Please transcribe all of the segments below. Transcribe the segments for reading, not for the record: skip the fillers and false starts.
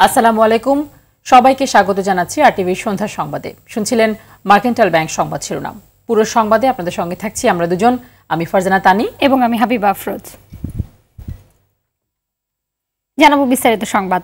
আসসালামু আলাইকুম, সবাইকে স্বাগত জানাচ্ছি আরটিভি সন্ধ্যা সংবাদে। শুনছিলেন মার্কেন্টাইল ব্যাংক সংবাদ শিরোনাম। পুরো সংবাদে আপনাদের সঙ্গে থাকছি আমরা দুজন, আমি ফারজানা তানি এবং আমি হাবিবা আফরোজ। জানাবো বিস্তারিত সংবাদ।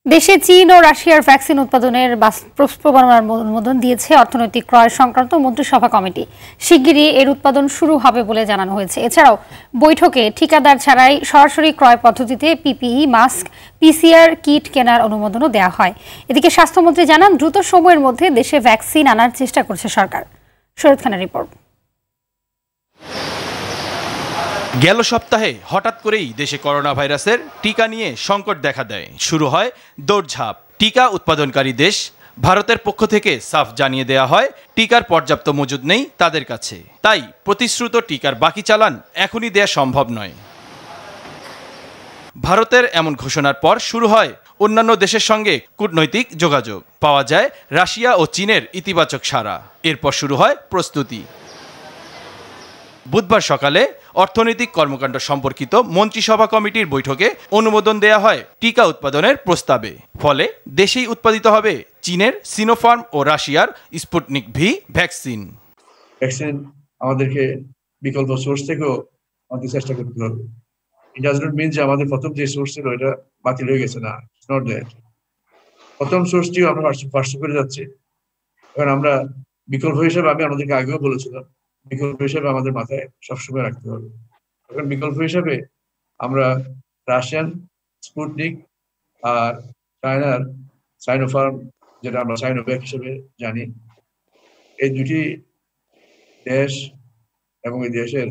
দেশে চীন ও রাশিয়ার ভ্যাকসিন উৎপাদনের প্রস্তাবনার অনুমোদন দিয়েছে অর্থনৈতিক ক্রয় সংক্রান্ত মন্ত্রিসভা কমিটি। শিগগিরই এর উৎপাদন শুরু হবে বলে জানানো হয়েছে। এছাড়াও বৈঠকে ঠিকাদার ছাড়াই সরাসরি ক্রয় পদ্ধতিতে পিপিই, মাস্ক, পিসিআর কিট কেনার অনুমোদনও দেওয়া হয়। এদিকে স্বাস্থ্যমন্ত্রী জানান, দ্রুত সময়ের মধ্যে দেশে ভ্যাকসিন আনার চেষ্টা করছে সরকার। শরীদ খানের রিপোর্ট। গেল সপ্তাহে হঠাৎ করেই দেশে করোনা ভাইরাসের টিকা নিয়ে সংকট দেখা দেয়। শুরু হয় দৌড়ঝাঁপ। টিকা উৎপাদনকারী দেশ ভারতের পক্ষ থেকে সাফ জানিয়ে দেয়া হয়, টিকার পর্যাপ্ত মজুদ নেই তাদের কাছে, তাই প্রতিশ্রুত টিকার বাকি চালান এখনই দেয়া সম্ভব নয়। ভারতের এমন ঘোষণার পর শুরু হয় অন্যান্য দেশের সঙ্গে কূটনৈতিক যোগাযোগ। পাওয়া যায় রাশিয়া ও চীনের ইতিবাচক সাড়া। এরপর শুরু হয় প্রস্তুতি। বুধবার সকালে অর্থনৈতিক কর্মকাণ্ড সম্পর্কিত মন্ত্রিসভা কমিটির বৈঠকে অনুমোদন দেয়া হয় টিকা উৎপাদনের প্রস্তাবে। ফলে দেশেই উৎপাদিত হবে চীনের সিনোফার্ম ও রাশিয়ার স্পুটনিক ভি ভ্যাকসিন। আমাদেরকে বিকল্প সোর্স থেকেও আমাদের চেষ্টা করতে হবে। ইট ডাজ নট মিন যে আমাদের প্রথম যে সোর্স ছিল এটা বাতিল হয়ে গেছে, না, নট দ্যাট। প্রথম সোর্সটিও আমরা পার্শ্ব করে যাচ্ছি। কারণ আমরা বিকল্প হিসেবে, আমি আমাদেরকে আগেও বলেছিলাম, বিকল্প হিসেবে আমাদের মাথায় সবসময় রাখতে হবে। এখন বিকল্প হিসেবে আমরা রাশিয়ান স্পুটনিক আর চায়নার সাইনোফার্ম, যেটা আমরা সাইনোভ্যাক হিসেবে জানি, এই দুটি দেশ এবং এই দেশের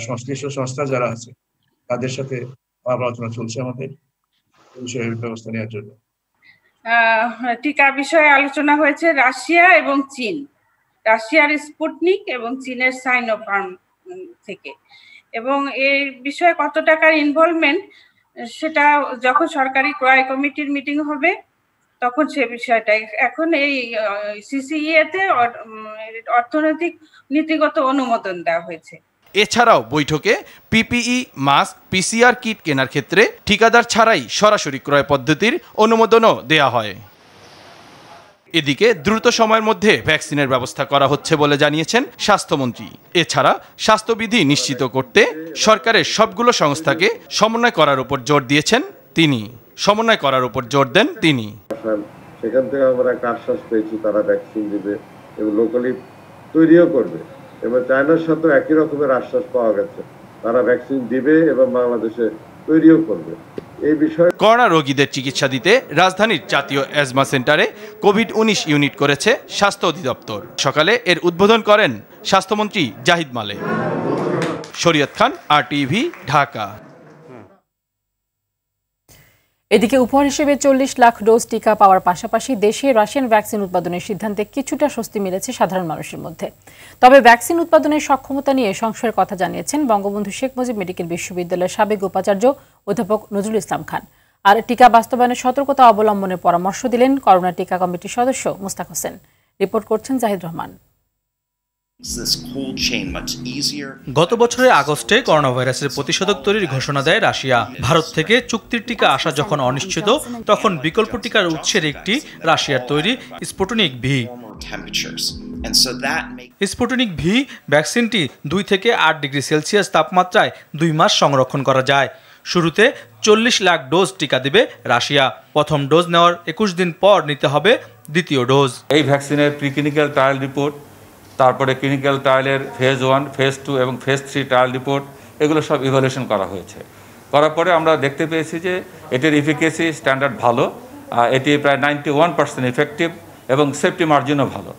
সংশ্লিষ্ট সংস্থা যারা আছে তাদের সাথে আলোচনা চলছে আমাদের বিষয়ে ব্যবস্থা নেওয়ার জন্য। টিকা বিষয়ে আলোচনা হয়েছে রাশিয়া এবং চীন, রাশিয়ার স্পুটনিক এবং চীনের সাইনোফার্ম থেকে। এবং এই বিষয়ে কত টাকার ইনভলভমেন্ট সেটা যখন সরকারি ক্রয় কমিটির মিটিং হবে তখন সে বিষয়টা, এখন এই সিসিইএতে অর্থনৈতিক নীতিগত অনুমোদন দেওয়া হয়েছে। এছাড়াও বৈঠকে পিপিই, মাস্ক, পিসিআর কিট কেনার ক্ষেত্রে ঠিকাদার ছাড়াই সরাসরি ক্রয় পদ্ধতির অনুমোদনও দেয়া হয়। এদিকে দ্রুত সময়ের মধ্যে ভ্যাকসিনের ব্যবস্থা করা হচ্ছে বলে জানিয়েছেন স্বাস্থ্যমন্ত্রী। এছাড়া স্বাস্থ্যবিধি নিশ্চিত করতে সরকারের সবগুলো সংস্থাকে সমন্বয় করার উপর জোর দেন তিনি। সেখান থেকে আমরা একটা আশ্বাস পেয়েছি, তারা ভ্যাকসিন দিবে এবং লোকালি তৈরিও করবে, এবং চায়নার সাথে একই রকমের আশ্বাস পাওয়া গেছে, তারা ভ্যাকসিন দিবে এবং বাংলাদেশে তৈরিও করবে। এই বিষয়ে করোনা রোগীদের চিকিৎসা দিতে রাজধানীর জাতীয় অ্যাজমা সেন্টারে কোভিড-19 ইউনিট করেছে স্বাস্থ্য অধিদপ্তর। সকালে এর উদ্বোধন করেন স্বাস্থ্যমন্ত্রী জাহিদ মালেক। শরীয়ত খান, আরটিভি, ঢাকা। এদিকে উপহার হিসেবে 40 লাখ ডোজ টিকা পাওয়ার পাশাপাশি দেশে রাশিয়ান ভ্যাকসিন উৎপাদনের সিদ্ধান্তে কিছুটা স্বস্তি মিলেছে সাধারণ মানুষের মধ্যে। তবে ভ্যাকসিন উৎপাদনের সক্ষমতা নিয়ে সংশয়ের কথা জানিয়েছেন বঙ্গবন্ধু শেখ মুজিব মেডিকেল বিশ্ববিদ্যালয়ের সাবেক উপাচার্য অধ্যাপক নজরুল ইসলাম খান। আর টিকা বাস্তবায়নের সতর্কতা অবলম্বনের পরামর্শ দিলেন করোনা টিকা কমিটির সদস্য মুস্তাক হোসেন। রিপোর্ট করছেন জাহিদ রহমান। গত বছরের আগস্টে করোনা ভাইরাসের প্রতিষেধক তৈরির ঘোষণা দেয় রাশিয়া। ভারত থেকে চুক্তির টিকা আসা যখন অনিশ্চিত, তখন বিকল্প টিকার উৎসের একটি রাশিয়ার তৈরি স্পুটনিক ভি। স্পুটনিক ভি ভ্যাকসিনটি 2 থেকে 8 ডিগ্রি সেলসিয়াস তাপমাত্রায় 2 মাস সংরক্ষণ করা যায়। শুরুতে 40 লাখ ডোজ টিকা দেবে রাশিয়া। প্রথম ডোজ নেওয়ার 21 দিন পর নিতে হবে দ্বিতীয় ডোজ। এই ভ্যাকসিনের প্রিক্লিনিক্যাল ট্রায়াল রিপোর্ট, তারপরে ক্লিনিক্যাল ট্রায়ালের ফেজ 1, ফেজ 2 এবং ফেজ 3 ট্রায়াল রিপোর্ট, এগুলো সব ইভ্যালুয়েশন করা হয়েছে। করার পরে আমরা দেখতে পেয়েছি যে এটির এফিকেসি স্ট্যান্ডার্ড ভালো, এটি প্রায় 91% এফেক্টিভ এবং সেফটি মার্জিনও ভালো।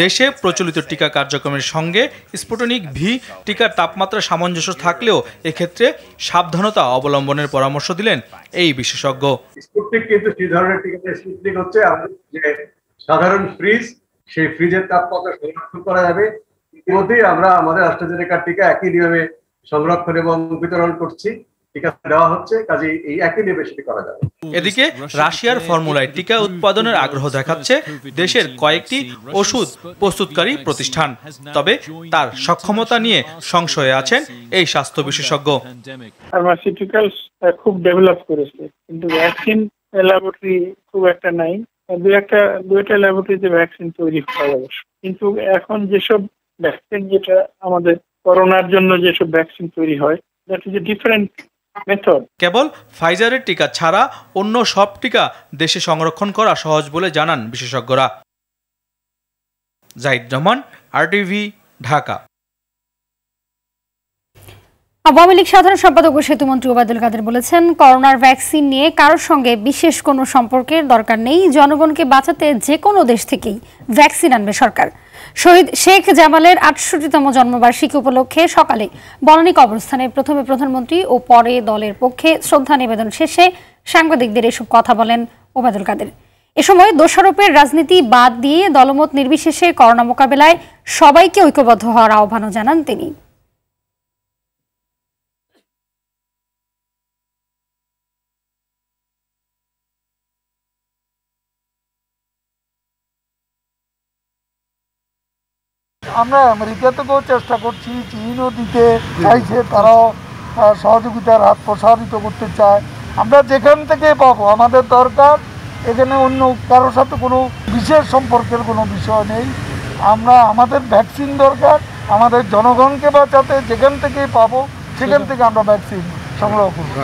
দেশে প্রচলিত টিকা কার্যক্রমের সঙ্গে স্পুটনিক ভি টিকার তাপমাত্রা সামঞ্জস্য থাকলেও এক্ষেত্রে সাবধানতা অবলম্বনের পরামর্শ দিলেন এই বিশেষজ্ঞ। স্পুটনিক কিন্তু সেই ধরনের টিকা, স্পুটনিক হচ্ছে যে সাধারণ ফ্রিজ, সেই ফ্রিজের তাপমাত্রা সংরক্ষণ করা যাবে। ইতিমধ্যেই আমরা আমাদের অ্যাস্ট্রাজেনেকার টিকা একই নিয়মে সংরক্ষণ এবং বিতরণ করছি, টিকা দেওয়া হচ্ছে, কাজে এই একই নিয়মে সেটি করা যাবে। এদিকে রাশিয়ার ফর্মুলায় টিকা উৎপাদনের আগ্রহ দেখাচ্ছে দেশের কয়েকটি ওষুধ প্রস্তুতকারী প্রতিষ্ঠান। তবে তার সক্ষমতা নিয়ে সংশয়ে আছেন এই স্বাস্থ্য বিশেষজ্ঞ। ফার্মাসিউটিক্যালস খুব ডেভেলপ করেছে, কিন্তু ভ্যাকসিন ল্যাবরেটরি খুব একটা নাই, দুইটা ল্যাবরেটরিতে ভ্যাকসিন তৈরি করা যাবে, কিন্তু এখন যেসব ভ্যাকসিন যেটা আমাদের করোনার জন্য যেসব ভ্যাকসিন তৈরি হয় that is a different method. কেবল ফাইজারের টিকা ছাড়া অন্য সব টিকা দেশে সংরক্ষণ করা সহজ বলে জানান বিশেষজ্ঞরা। জাহিদ রহমান, RTV, ঢাকা। আওয়ামী লীগ সাধারণ সম্পাদক ও সেতুমন্ত্রী ওবায়দুল কাদের বলেছেন, করোনার ভ্যাকসিন নিয়ে কারোর সঙ্গে বিশেষ কোনো সম্পর্কের দরকার নেই। জনগণকে বাঁচাতে যে কোনো দেশ থেকেই ভ্যাকসিন আনবে সরকার। শহীদ শেখ জামালের ৬৮তম জন্মবার্ষিকী উপলক্ষে সকালে বনানী কবরস্থানে প্রথমে প্রধানমন্ত্রী ও পরে দলের পক্ষে শ্রদ্ধা নিবেদন শেষে সাংবাদিকদের এসব কথা বলেন ওবায়দুল কাদের। এ সময় দোষারোপের রাজনীতি বাদ দিয়ে দলমত নির্বিশেষে করোনা মোকাবেলায় সবাইকে ঐক্যবদ্ধ হওয়ার আহ্বানও জানান তিনি। আমরা আমেরিকা থেকেও চেষ্টা করছি, চীনও দিতে চাইছে, তারাও সহযোগিতার হাত প্রসারিত করতে চায়। আমরা যেখান থেকে পাবো, আমাদের দরকার এখানে অন্য কারোর সাথে কোনো বিশেষ সম্পর্কের কোনো বিষয় নেই। আমাদের ভ্যাকসিন দরকার, আমাদের জনগণকে বাঁচাতে যেখান থেকে পাবো সেখান থেকে আমরা ভ্যাকসিন সংগ্রহ করব।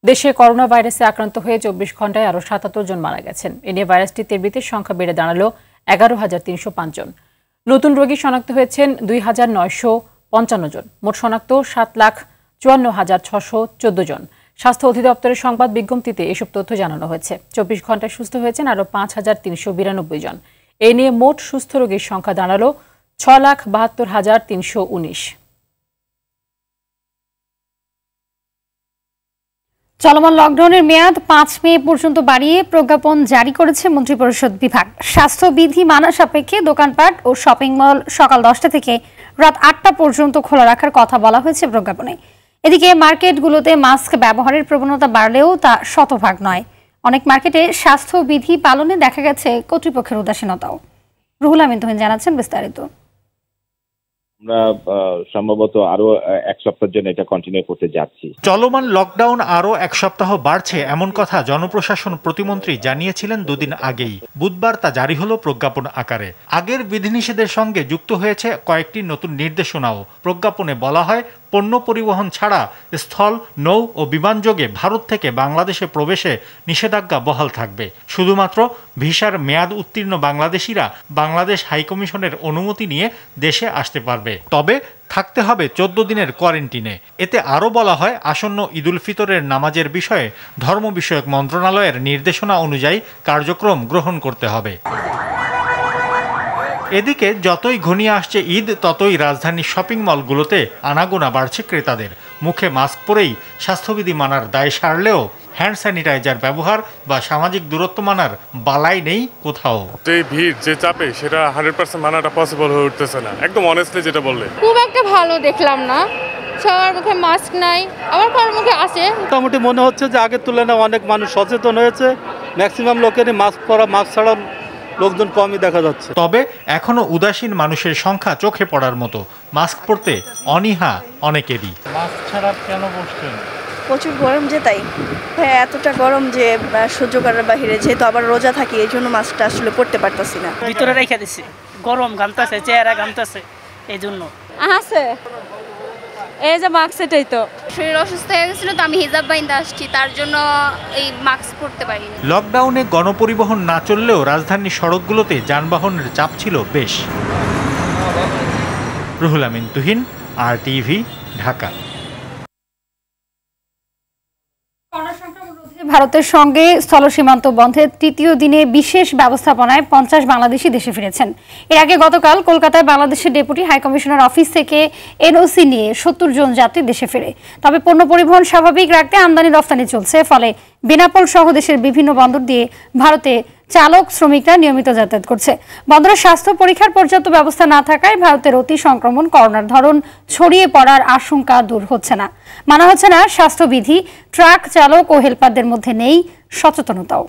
দেশে করোনা ভাইরাসে আক্রান্ত হয়ে ২৪ ঘন্টায় আরও ৭৭ জন মারা গেছেন। এ নিয়ে ভাইরাসটিতে মৃতের সংখ্যা বেড়ে দাঁড়ালো ১১,৩০৫ জন। নতুন রোগী শনাক্ত হয়েছেন ২,৯৫৫ জন। মোট শনাক্ত ৭,৫৪,৬১৪ জন। স্বাস্থ্য অধিদপ্তরের সংবাদ বিজ্ঞপ্তিতে এসব তথ্য জানানো হয়েছে। ২৪ ঘন্টায় সুস্থ হয়েছেন আরও ৫,৩৯২ জন। এ নিয়ে মোট সুস্থ রোগীর সংখ্যা দাঁড়ালো ৬,৭২,৩১৯। চলমান লকডাউনের মেয়াদ ৫ মে পর্যন্ত বাড়িয়ে প্রজ্ঞাপন জারি করেছে মন্ত্রিপরিষদ বিভাগ। স্বাস্থ্যবিধি মানা সাপেক্ষে দোকানপাট ও শপিং মল সকাল ১০টা থেকে রাত ৮টা পর্যন্ত খোলা রাখার কথা বলা হয়েছে প্রজ্ঞাপনে। এদিকে মার্কেটগুলোতে মাস্ক ব্যবহারের প্রবণতা বাড়লেও তা শতভাগ নয়। অনেক মার্কেটে স্বাস্থ্যবিধি পালনে দেখা গেছে কর্তৃপক্ষের উদাসীনতাও। রুহুল আমিন তুহিন জানাচ্ছেন বিস্তারিত। আমরা সম্ভবত আরো এক সপ্তাহের জন্য এটা কন্টিনিউ করতে যাচ্ছি। চলমান লকডাউন আরো এক সপ্তাহ বাড়ছে এমন কথা জনপ্রশাসন প্রতিমন্ত্রী জানিয়েছিলেন দুদিন আগেই। বুধবার তা জারি হলো প্রজ্ঞাপন আকারে। আগের বিধিনিষেধের সঙ্গে যুক্ত হয়েছে কয়েকটি নতুন নির্দেশনাও। প্রজ্ঞাপনে বলা হয়, পণ্য পরিবহন ছাড়া স্থল, নৌ ও বিমানযোগে ভারত থেকে বাংলাদেশে প্রবেশে নিষেধাজ্ঞা বহাল থাকবে। শুধুমাত্র ভিসার মেয়াদ উত্তীর্ণ বাংলাদেশিরা বাংলাদেশ হাইকমিশনের অনুমতি নিয়ে দেশে আসতে পারবে। তবে থাকতে হবে 14 দিনের কোয়ারেন্টিনে। এতে আরও বলা হয়, আসন্ন ঈদুল ফিতরের নামাজের বিষয়ে ধর্ম বিষয়ক মন্ত্রণালয়ের নির্দেশনা অনুযায়ী কার্যক্রম গ্রহণ করতে হবে। এদিকে যতই ঘনিয়ে আসছে ঈদ, ততই রাজধানীর শপিং মলগুলোতে আনাগোনা বাড়ছে ক্রেতাদের। মুখে মাস্ক পরেই স্বাস্থ্যবিধি মানার দায় সারলেও হ্যান্ড স্যানিটাইজার ব্যবহার বা সামাজিক দূরত্ব মানার বালাই নেই কোথাও। যে ভিড়, যে চাপে, সেটা 100% মানাটা পসিবল হয়ে উঠতেছে না। একদম অনেস্টলি যেটা বললে, খুব একটা ভালো দেখলাম না। সবার মুখে মাস্ক নাই, আবার কারোর মুখে আছে। মোটামুটি মনে হচ্ছে যে আগের তুলনায় অনেক মানুষ সচেতন হয়েছে। ম্যাক্সিমাম লোকেরই মাস্ক পরা, মাস্ক ছাড়া লোকজন কমই দেখা যাচ্ছে। তবে এখনো উদাসীন মানুষের সংখ্যা চোখে পড়ার মতো। মাস্ক পরতে অনীহা অনেকেরই। মাস্ক ছাড়া কেন বসছেন? প্রচুর গরম যে, তাই। হ্যাঁ, এতটা গরম যে সহ্য করার বাহিরে, যেহেতু আবার রোজা থাকি, এই জন্য মাস্কটা আসলে পরতে পারতাছি না। ভিতরে রেখে দিছি, গরম ঘামতেছে, চেহারা ঘামতেছে, এই জন্য আছে এই যে মাস্ক, এটাই তো। শরীর অসুস্থ হয়ে গেছিল তো আমি হিজাব বাইন্দা আসছি, তার জন্য এই মাস্ক পরতে পারিনি। লকডাউনে গণপরিবহন না চললেও রাজধানীর সড়কগুলোতে যানবাহনের চাপ ছিল বেশ। রুহুল আমিন তুহিন, RTV, ঢাকা। ভারতের সঙ্গে স্থল সীমান্ত বন্ধের তৃতীয় দিনে বিশেষ ব্যবস্থাপনায় 50 বাংলাদেশি দেশে ফিরেছেন। এর আগে গতকাল কলকাতায় বাংলাদেশের ডেপুটি হাইকমিশনার অফিস থেকে NOC নিয়ে 70 জন যাত্রী দেশে ফেরে। তবে পণ্য পরিবহন স্বাভাবিক রাখতে আমদানি রফতানি চলছে, ফলে বেনাপোল সহ দেশের বিভিন্ন বন্দর দিয়ে ভারতে চালক শ্রমিকরা নিয়মিত যাতায়াত করছে। বন্দরের স্বাস্থ্য পরীক্ষার পর্যাপ্ত ব্যবস্থা না থাকায় ভারতের অতি সংক্রমণ, করোনার ধরন ছড়িয়ে পড়ার আশঙ্কা দূর হচ্ছে না। মানা হচ্ছে না স্বাস্থ্যবিধি। ট্রাক চালক ও হেলপারদের মধ্যে নেই সচেতনতাও।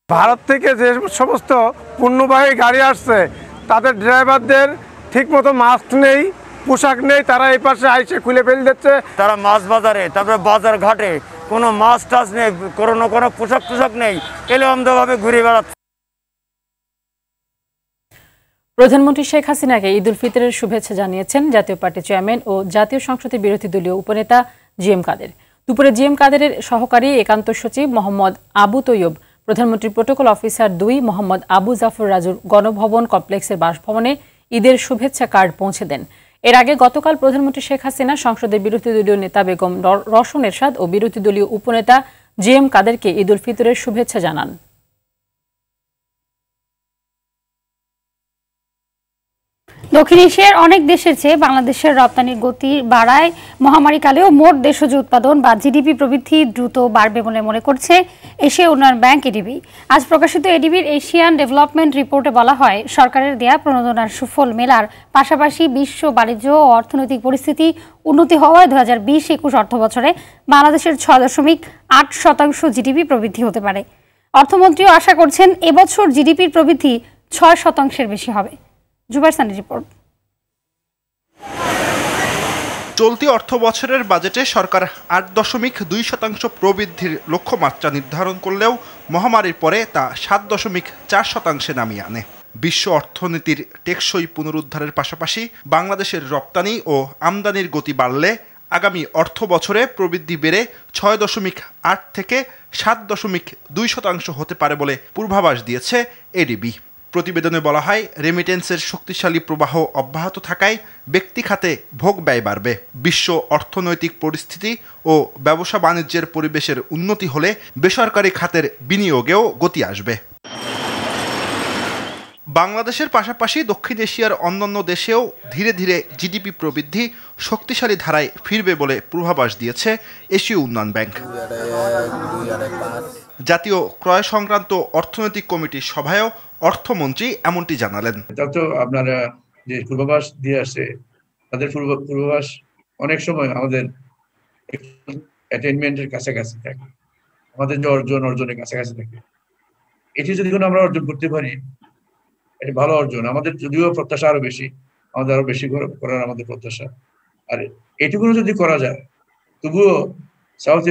ভারত থেকে যে সমস্ত পণ্যবাহী গাড়ি আসছে তাদের ড্রাইভারদের ঠিকমতো মাস্ক নেই, পোশাক নেই, তারা এই পাশে আইসে খুলে ফেলে দিচ্ছে। তারা মাছ বাজারে, তারপরে বাজার ঘাটে কোনো মাছ টাছ নেই, কোনো পোশাক টোশাক নেই, এলোমেলোভাবে ঘুরে বেড়াচ্ছে। প্রধানমন্ত্রী শেখ হাসিনাকে ঈদ উল ফিতরের শুভেচ্ছা জানিয়েছেন জাতীয় পার্টি চেয়ারম্যান ও জাতীয় সংসদের বিরোধী দলীয় উপনেতা জিএম কাদের। দুপুরে জিএম কাদেরের সহকারী একান্ত সচিব মোহাম্মদ আবু তৈয়ব প্রধানমন্ত্রীর প্রোটোকল অফিসার 2 মোহাম্মদ আবু জাফর রাজুর গণভবন কমপ্লেক্সের বাসভবনে ঈদের শুভেচ্ছা কার্ড পৌঁছে দেন। এর আগে গতকাল প্রধানমন্ত্রী শেখ হাসিনা সংসদের বিরোধী দলীয় নেতা বেগম রওশন এরশাদ ও বিরোধী দলীয় উপনেতা জিএম কাদেরকে ঈদ উল ফিতরের শুভেচ্ছা জানান। দক্ষিণ এশিয়ার অনেক দেশের চেয়ে বাংলাদেশের রপ্তানির গতি বাড়ায় মহামারীকালেও মোট দেশজ উৎপাদন বা জিডিপি প্রবৃদ্ধি দ্রুত বাড়বে বলে মনে করছে এশিয়া উন্নয়ন ব্যাংক এডিবি। আজ প্রকাশিত এডিবির এশিয়ান ডেভেলপমেন্ট রিপোর্টে বলা হয়, সরকারের দেয়া প্রণোদনার সুফল মেলার পাশাপাশি বিশ্ব বাণিজ্য ও অর্থনৈতিক পরিস্থিতি উন্নতি হওয়ায় 2020-21 অর্থবছরে বাংলাদেশের 6.8% জিডিপি প্রবৃদ্ধি হতে পারে। অর্থমন্ত্রীও আশা করছেন এবছর জিডিপির প্রবৃদ্ধি 6% বেশি হবে। রিপোর্ট। চলতি অর্থ বছরের বাজেটে সরকার 8.2% প্রবৃদ্ধির লক্ষ্যমাত্রা নির্ধারণ করলেও মহামারীর পরে তা 7.4% নামিয়ে আনে। বিশ্ব অর্থনীতির টেকসই পুনরুদ্ধারের পাশাপাশি বাংলাদেশের রপ্তানি ও আমদানির গতি বাড়লে আগামী অর্থ বছরে প্রবৃদ্ধি বেড়ে 6.8 থেকে 7.2% হতে পারে বলে পূর্বাভাস দিয়েছে এডিবি। প্রতিবেদনে বলা হয়, রেমিটেন্সের শক্তিশালী প্রবাহ অব্যাহত থাকায় ব্যক্তি খাতে ভোগ ব্যয় বাড়বে। বিশ্ব অর্থনৈতিক পরিস্থিতি ও ব্যবসা বাণিজ্যের পরিবেশের উন্নতি হলে বেসরকারি খাতের বিনিয়োগেও গতি আসবে। বাংলাদেশের পাশাপাশি দক্ষিণ এশিয়ার অন্যান্য দেশেও ধীরে ধীরে জিডিপি প্রবৃদ্ধি শক্তিশালী ধারায় ফিরবে বলে পূর্বাভাস দিয়েছে এশীয় উন্নয়ন ব্যাংক। জাতীয় ক্রয় সংক্রান্ত অর্থনৈতিক কমিটির সভায়ও অর্থমন্ত্রী এমনটি জানালেন। তো আপনারা যে পূর্বাভাস দিয়ে আসছে, তাদের পূর্বাভাস অনেক সময় আমাদের অ্যাটেইনমেন্টের কাছাকাছি থাকে, আমাদের যে অর্জনের কাছাকাছি থাকে। এটি যদি আমরা অর্জন করতে পারি, এটা ভালো অর্জন। আমাদের যদিও প্রত্যাশা আরো বেশি, আমাদের আরো বেশি করার আমাদের প্রত্যাশা। আর এটুকু যদি করা যায়, তবুও সাউথ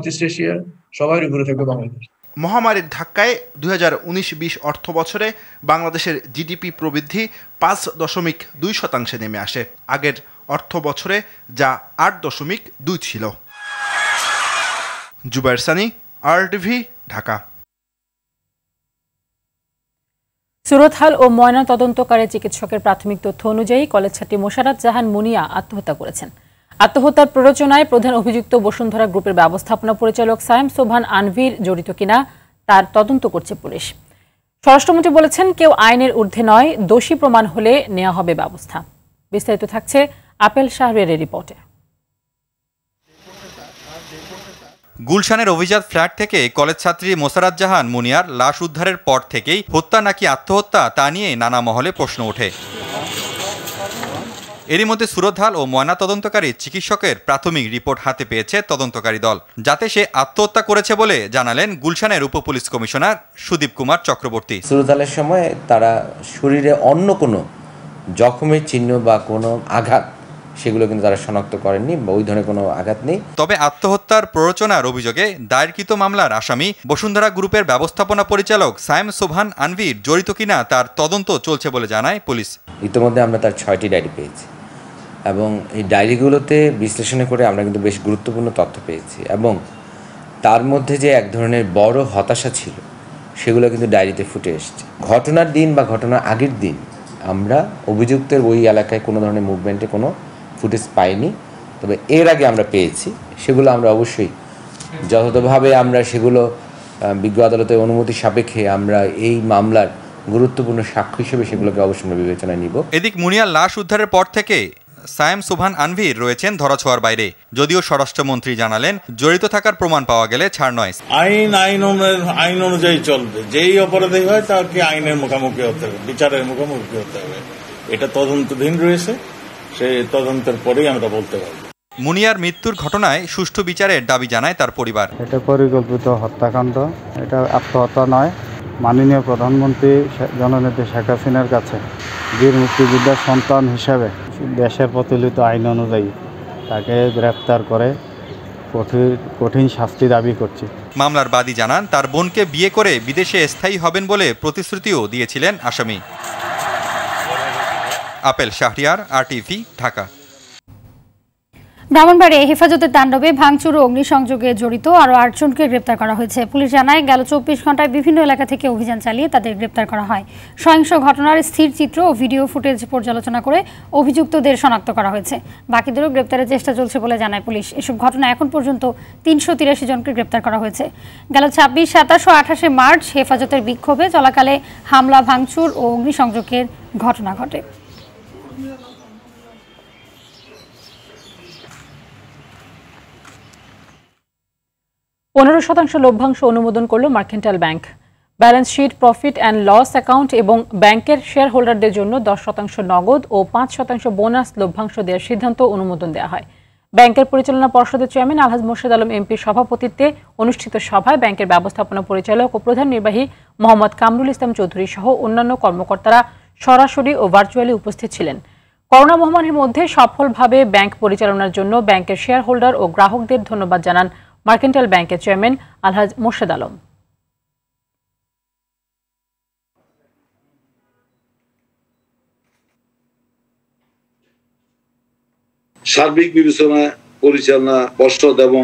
ইস্ট এশিয়া সবার উপরে থাকবে বাংলাদেশ। মহামারীর ধাক্কায় 2019-20 অর্থ বছরে বাংলাদেশের জিডিপি প্রবৃদ্ধি 5.2% নেমে আসে। আগের অর্থ বছরে যা 8.2 ছিল। জুবায়ের সানি, RTV, ঢাকা। সুরতহাল ও ময়না তদন্তকারী চিকিৎসকের প্রাথমিক তথ্য অনুযায়ী কলেজ ছাত্রী মোশাররত জাহান মুনিয়া আত্মহত্যা করেছেন। আত্মহত্যার প্ররোচনায় প্রধান অভিযুক্ত বসুন্ধরা গ্রুপের ব্যবস্থাপনা পরিচালক সায়েম সোবহান আনভীর জড়িত কিনা তার তদন্ত করছে পুলিশ। স্বরাষ্ট্রমন্ত্রী বলেছেন, কেউ আইনের ঊর্ধ্বে নয়, দোষী প্রমাণ হলে নেওয়া হবে ব্যবস্থা। বিস্তারিত থাকছে আপেল শাহরিয়ারের রিপোর্টে। গুলশানের অভিজাত ফ্ল্যাট থেকে কলেজ ছাত্রী মোশাররত জাহান মুনিয়ার লাশ উদ্ধারের পর থেকেই হত্যা নাকি আত্মহত্যা তা নিয়ে নানা মহলে প্রশ্ন ওঠে। এরই মধ্যে সুরতহাল ও ময়না তদন্তকারী চিকিৎসকের প্রাথমিক রিপোর্ট হাতে পেয়েছে তদন্তকারী দল, যাতে সে আত্মহত্যা করেছে বলে জানালেন গুলশানের উপ পুলিশ কমিশনার সুদীপ কুমার চক্রবর্তী। সুরতহালের সময় তারা শরীরে অন্য কোনো জখমের চিহ্ন বা কোনো আঘাত সেগুলো কিন্তু তারা শনাক্ত করেননি বা ওই ধরনের কোনো আঘাত নেই। তবে আত্মহত্যার প্ররোচনার অভিযোগে দায়েরকৃত মামলার আসামি বসুন্ধরা গ্রুপের ব্যবস্থাপনা পরিচালক সায়েম সোবহান আনভীর জড়িত কিনা তার তদন্ত চলছে বলে জানায় পুলিশ। ইতিমধ্যে আমরা তার 6টি ডায়েরি পেয়েছি এবং এই ডায়েরিগুলোতে বিশ্লেষণ করে আমরা কিন্তু বেশ গুরুত্বপূর্ণ তথ্য পেয়েছি এবং তার মধ্যে যে এক ধরনের বড় হতাশা ছিল সেগুলো কিন্তু ডায়েরিতে ফুটে এসেছে। ঘটনার দিন বা ঘটনার আগের দিন আমরা অভিযুক্তের ওই এলাকায় কোনো ধরনের মুভমেন্টে কোনো ফুটেজ পাইনি, তবে এর আগে আমরা পেয়েছি। সেগুলো আমরা অবশ্যই যথাযথভাবে আমরা সেগুলো বিজ্ঞ আদালতের অনুমতি সাপেক্ষে আমরা এই মামলার গুরুত্বপূর্ণ সাক্ষ্য হিসেবে সেগুলোকে অবশ্যই বিবেচনায় নিব। এদিক মুনিয়ার লাশ উদ্ধারের পর থেকে সায়েম সোবহান আনভীর রয়েছেন ধরাছোঁয়ার বাইরে, যদিও স্বরাষ্ট্রমন্ত্রী জানালেন জড়িত থাকার প্রমাণ পাওয়া গেলে ছাড় নয়। আইন অনুযায়ী চলবে, যেই অপরাধী হয় তাকে আইনের মুখোমুখি হতে হবে, বিচারের মুখোমুখি হতে হবে। এটা তদন্তাধীন রয়েছে, সেই তদন্তের পরেই আমরা বলতে পারবো। মুনিয়ার মৃত্যুর ঘটনায় সুষ্ঠু বিচারের দাবি জানায় তার পরিবার। এটা পরিকল্পিত হত্যাকাণ্ড, এটা আত্মহত্যা নয়। মাননীয় প্রধানমন্ত্রী জননেত্রী শেখ হাসিনার কাছে বীর মুক্তিযোদ্ধার সন্তান হিসাবে দেশের প্রচলিত আইন অনুযায়ী তাকে গ্রেপ্তার করে কঠিন শাস্তি দাবি করছি। মামলার বাদী জানান তার বোনকে বিয়ে করে বিদেশে স্থায়ী হবেন বলে প্রতিশ্রুতিও দিয়েছিলেন আসামি। আপেল শাহরিয়ার, RTV, ঢাকা। ব্রাহ্মণবাড়িয়ায় হেফাজতের তাণ্ডবে ভাঙচুর ও অগ্নিসংযোগে জড়িত আরও 8 জনকে গ্রেপ্তার করা হয়েছে। পুলিশ জানায় গেল 24 ঘন্টায় বিভিন্ন এলাকা থেকে অভিযান চালিয়ে তাদের গ্রেপ্তার করা হয়। সহিংস ঘটনার স্থির চিত্র ও ভিডিও ফুটেজ পর্যালোচনা করে অভিযুক্তদের শনাক্ত করা হয়েছে। বাকিদেরও গ্রেপ্তারের চেষ্টা চলছে বলে জানায় পুলিশ। এসব ঘটনা এখন পর্যন্ত 383 জনকে গ্রেপ্তার করা হয়েছে। গেল 26, 27 ও 28 মার্চ হেফাজতের বিক্ষোভে চলাকালে হামলা, ভাঙচুর ও অগ্নিসংযোগের ঘটনা ঘটে। শতাংশ লভ্যাংশ অনুমোদন করল mercantile bank. Balance sheet, profit and loss account এবং ব্যাংকের শেয়ার হোল্ডারদের জন্য 10% নগদ ও 5% বোনাস লভ্যাংশ দেওয়ার সিদ্ধান্ত অনুমোদন দেওয়া হয়। ব্যাংকের পরিচালনা পর্ষদের চেয়ারম্যান আলহাজ মোর্শেদ আলম এমপির সভাপতিত্বে অনুষ্ঠিত সভায় ব্যাংকের ব্যবস্থাপনা পরিচালক ও প্রধান নির্বাহী মোহাম্মদ কামরুল ইসলাম চৌধুরী সহ অন্যান্য কর্মকর্তারা সরাসরি ও ভার্চুয়ালি উপস্থিত ছিলেন। করোনা মহামারীর মধ্যে সফলভাবে ব্যাংক পরিচালনার জন্য ব্যাংকের শেয়ার হোল্ডার ও গ্রাহকদের ধন্যবাদ জানান মার্কেন্টাইল ব্যাংকের চেয়ারম্যান আলহাজ মোর্শেদ আলম। সার্বিক বিবেচনা পরিচালনা পর্ষদ এবং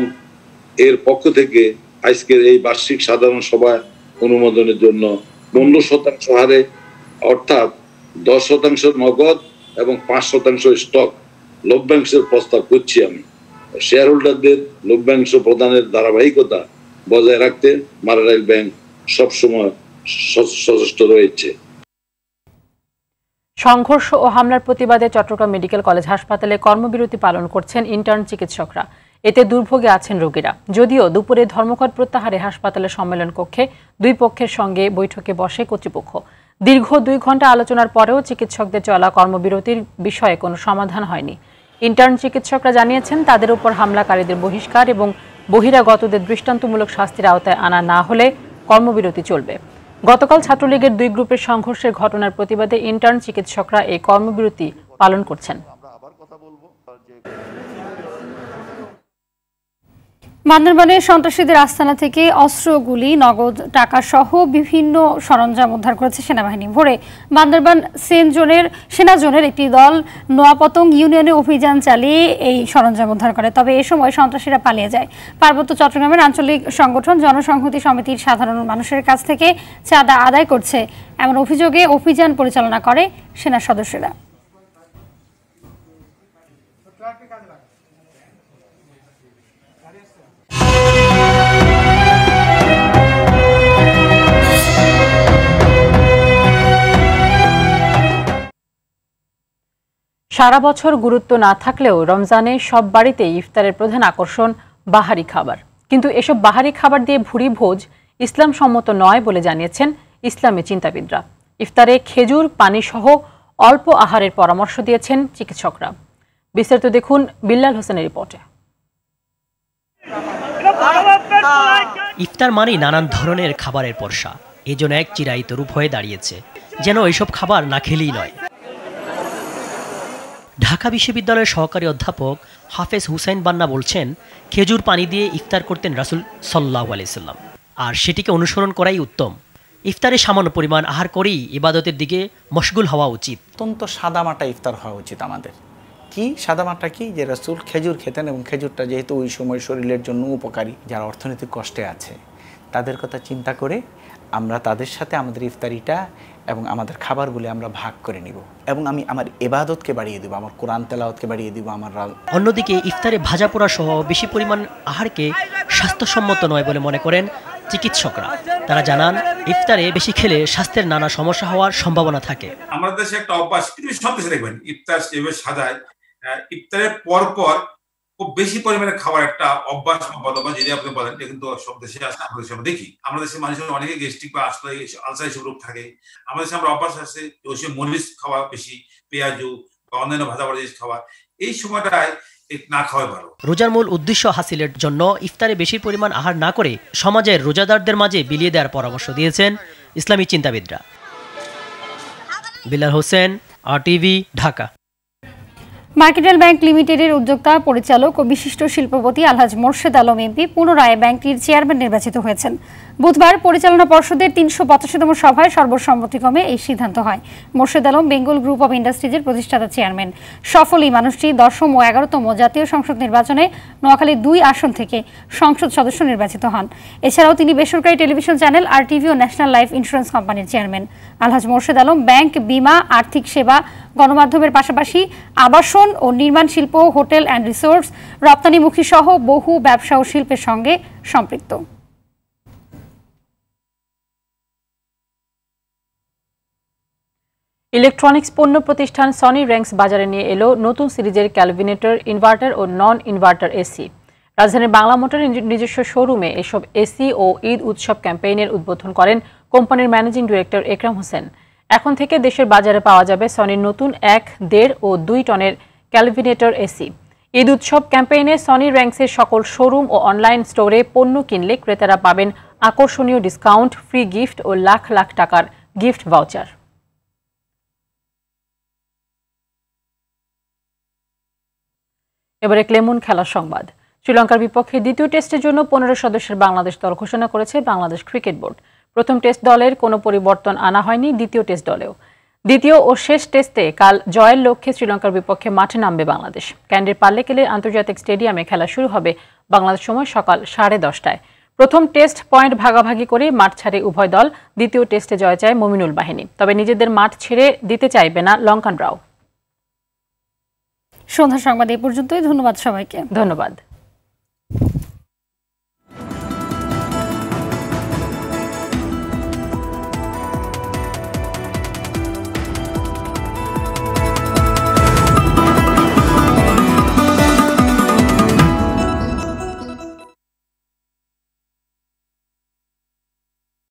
এর পক্ষ থেকে আজকের এই বার্ষিক সাধারণ সভায় অনুমোদনের জন্য 15% হারে অর্থাৎ 10% নগদ এবং 5% স্টক লভ্যাংশের প্রস্তাব করছি। আমি শেয়ার হোল্ডারদের লভ্যাংশ প্রদানের ধারাবাহিকতা বজায় রাখতে মার্কেন্টাইল ব্যাংক সবসময় সচেষ্ট রয়েছে। সংঘর্ষ ও হামলার প্রতিবাদে চট্টগ্রাম মেডিকেল কলেজ হাসপাতালে কর্মবিরতি পালন করছেন ইন্টার্ন চিকিৎসকরা। এতে দুর্ভোগে আছেন রোগীরা। যদিও দুপুরে ধর্মঘট প্রত্যাহারে হাসপাতালের সম্মেলন কক্ষে দুই পক্ষের সঙ্গে বৈঠকে বসে কর্তৃপক্ষ। দীর্ঘ 2 ঘন্টা আলোচনার পরেও চিকিৎসকদের চলা কর্মবিরতির বিষয়ে কোনো সমাধান হয়নি। ইন্টার্ন চিকিৎসকরা জানিয়েছেন তাদের উপর হামলাকারীদের বহিষ্কার এবং বহিরাগতদের দৃষ্টান্তমূলক শাস্তির আওতায় আনা না হলে কর্মবিরতি চলবে। গতকাল ছাত্রলীগের 2 গ্রুপের সংঘর্ষের ঘটনার প্রতিবাদে ইন্টার্ন চিকিৎসকরা এই কর্মবিরতি পালন করছেন। বান্দরবানের সন্ত্রাসীদের আস্তানা থেকে অস্ত্র, গুলি, নগদ টাকা সহ বিভিন্ন সরঞ্জাম উদ্ধার করেছে সেনাবাহিনী। ভোরে বান্দরবান সেনা জোনের একটি দল নোয়াপতং ইউনিয়নে অভিযান চালিয়ে এই সরঞ্জাম উদ্ধার করে। তবে এ সময় সন্ত্রাসীরা পালিয়ে যায়। পার্বত্য চট্টগ্রামের আঞ্চলিক সংগঠন জনসংহতি সমিতির সাধারণ মানুষের কাছ থেকে চাঁদা আদায় করছে এমন অভিযোগে অভিযান পরিচালনা করে সেনা সদস্যরা। সারা বছর গুরুত্ব না থাকলেও রমজানে সব বাড়িতে ইফতারের প্রধান আকর্ষণ বাহারি খাবার। কিন্তু এসব বাহারি খাবার দিয়ে ভুরি ভোজ ইসলাম সম্মত নয় বলে জানিয়েছেন ইসলামী চিন্তাবিদরা। ইফতারে খেজুর, পানি সহ অল্প আহারের পরামর্শ দিয়েছেন চিকিৎসকরা। বিস্তারিত দেখুন বিল্লাল হোসেনের রিপোর্টে। ইফতার মানেই নানান ধরনের খাবারের পরশা। এজন্য এক চিরায়িত রূপ হয়ে দাঁড়িয়েছে, যেন এইসব খাবার না খেলেই নয়। ঢাকা বিশ্ববিদ্যালয়ের সহকারী অধ্যাপক হাফেজ হুসাইন বান্না বলছেন, খেজুর পানি দিয়ে ইফতার করতেন রাসূল সাল্লাল্লাহু আলাইহি সাল্লাম, আর সেটিকে অনুসরণ করাই উত্তম। ইফতারে সামান্য পরিমাণ আহার করেই ইবাদতের দিকে মশগুল হওয়া উচিত। অত্যন্ত সাদামাটা ইফতার হওয়া উচিত আমাদের। কি সাদামাটা কি, যে রাসূল খেজুর খেতেন এবং খেজুরটা যেহেতু ওই সময় শরীরের জন্য উপকারী, যারা অর্থনৈতিক কষ্টে আছে তাদের কথা চিন্তা করে আমরা তাদের সাথে আমাদের ইফতারিটা এবং আমাদের খাবারগুলি আমরা ভাগ করে নিব এবং আমি আমার ইবাদতকে বাড়িয়ে দেব, আমার কোরআন তেলাওয়াতকে বাড়িয়ে দিব। অন্যদিকে ইফতারে ভাজা পোড়া সহ বেশি পরিমাণ আহারকে স্বাস্থ্যসম্মত নয় বলে মনে করেন চিকিৎসকরা। তারা জানান, ইফতারে বেশি খেলে স্বাস্থ্যের নানা সমস্যা হওয়ার সম্ভাবনা থাকে। আমাদের দেশে একটা অভ্যাস, সব দেশে দেখবেন ইফতার যেভাবে সাজায়, ইফতারের পরপর খুব বেশি পরিমাণে খাবার একটা অভ্যাস বা যদি আপনি বলেন, এটা কিন্তু সব দেশে আছে, আমাদের দেশে আমরা দেখি। আমাদের দেশের মানুষের অনেকে গ্যাস্ট্রিক বা আলসার এসব রোগ থাকে। আমাদের দেশে আমরা অভ্যাস আছে ওই মরিচ খাওয়া বেশি, পেঁয়াজু বা অন্যান্য ভাজা ভাজা জিনিস খাওয়া। এই সময়টায় না খাওয়াই ভালো। রোজার মূল উদ্দেশ্য হাসিলের জন্য ইফতারে বেশি পরিমাণ আহার না করে সমাজের রোজাদারদের মাঝে বিলিয়ে দেওয়ার পরামর্শ দিয়েছেন ইসলামী চিন্তাবিদরা। বিলাল হোসেন, RTV, ঢাকা। মার্কেটাইল ব্যাংক লিমিটেডের উদ্যোক্তা, পরিচালক ও বিশিষ্ট শিল্পপতি আলহাজ মোর্শেদ আলম এমপি পুনরায় ব্যাংকটির চেয়ারম্যান নির্বাচিত হয়েছেন। বুধবার পরিচালনা পর্ষদের ৩৮৫তম সভায় সর্বসম্মতিক্রমে এই সিদ্ধান্ত হয়। মোর্শেদ আলম বেঙ্গল গ্রুপ অব ইন্ডাস্ট্রিজের প্রতিষ্ঠাতা চেয়ারম্যান। সফল এই মানুষটি ১০ম ও ১১তম জাতীয় সংসদ নির্বাচনে নোয়াখালী ২ আসন থেকে সংসদ সদস্য নির্বাচিত হন। এছাড়াও তিনি বেসরকারি টেলিভিশন চ্যানেল RTV ও ন্যাশনাল লাইফ ইন্স্যুরেন্স কোম্পানির চেয়ারম্যান। আলহাজ মোর্শেদ আলম ব্যাংক, বিমা, আর্থিক সেবা, গণমাধ্যমের পাশাপাশি আবাসন ও নির্মাণ শিল্প, হোটেল অ্যান্ড রিসোর্টস, রপ্তানিমুখী সহ বহু ব্যবসা ও শিল্পের সঙ্গে সম্পৃক্ত। ইলেকট্রনিক্স পণ্য প্রতিষ্ঠান সনি র্যাঙ্কস বাজারে নিয়ে এলো নতুন সিরিজের ক্যালভিনেটর, ইনভার্টার ও নন ইনভার্টার এসি। রাজধানীর বাংলা মোটরের নিজস্ব শোরুমে এসব এসি ও ঈদ উৎসব ক্যাম্পেইনের উদ্বোধন করেন কোম্পানির ম্যানেজিং ডিরেক্টর একরাম হোসেন। এখন থেকে দেশের বাজারে পাওয়া যাবে সনির নতুন ১, ১.৫ ও ২ টনের ক্যালভিনেটর এসি। ঈদ উৎসব ক্যাম্পেইনে সনি র্যাঙ্কসের সকল শোরুম ও অনলাইন স্টোরে পণ্য কিনলে ক্রেতারা পাবেন আকর্ষণীয় ডিসকাউন্ট, ফ্রি গিফট ও লাখ লাখ টাকার গিফট ভাউচার। এবারে ক্লেমন খেলার সংবাদ। শ্রীলঙ্কার বিপক্ষে দ্বিতীয় টেস্টের জন্য ১৫ সদস্যের বাংলাদেশ দল ঘোষণা করেছে বাংলাদেশ ক্রিকেট বোর্ড। প্রথম টেস্ট দলের কোনো পরিবর্তন আনা হয়নি দ্বিতীয় টেস্ট দলেও। দ্বিতীয় ও শেষ টেস্টে কাল জয়ের লক্ষ্যে শ্রীলঙ্কার বিপক্ষে মাঠে নামবে বাংলাদেশ। ক্যান্ডির পাল্লেকেলে আন্তর্জাতিক স্টেডিয়ামে খেলা শুরু হবে বাংলাদেশ সময় সকাল 10:30টায়। প্রথম টেস্ট পয়েন্ট ভাগাভাগি করে মাঠ ছাড়ে উভয় দল। দ্বিতীয় টেস্টে জয় চায় মমিনুল বাহিনী, তবে নিজেদের মাঠ ছেড়ে দিতে চাইবে না লঙ্কানরাও। সন্ধ্যা সংবাদ এই পর্যন্তই। ধন্যবাদ সবাইকে। ধন্যবাদ।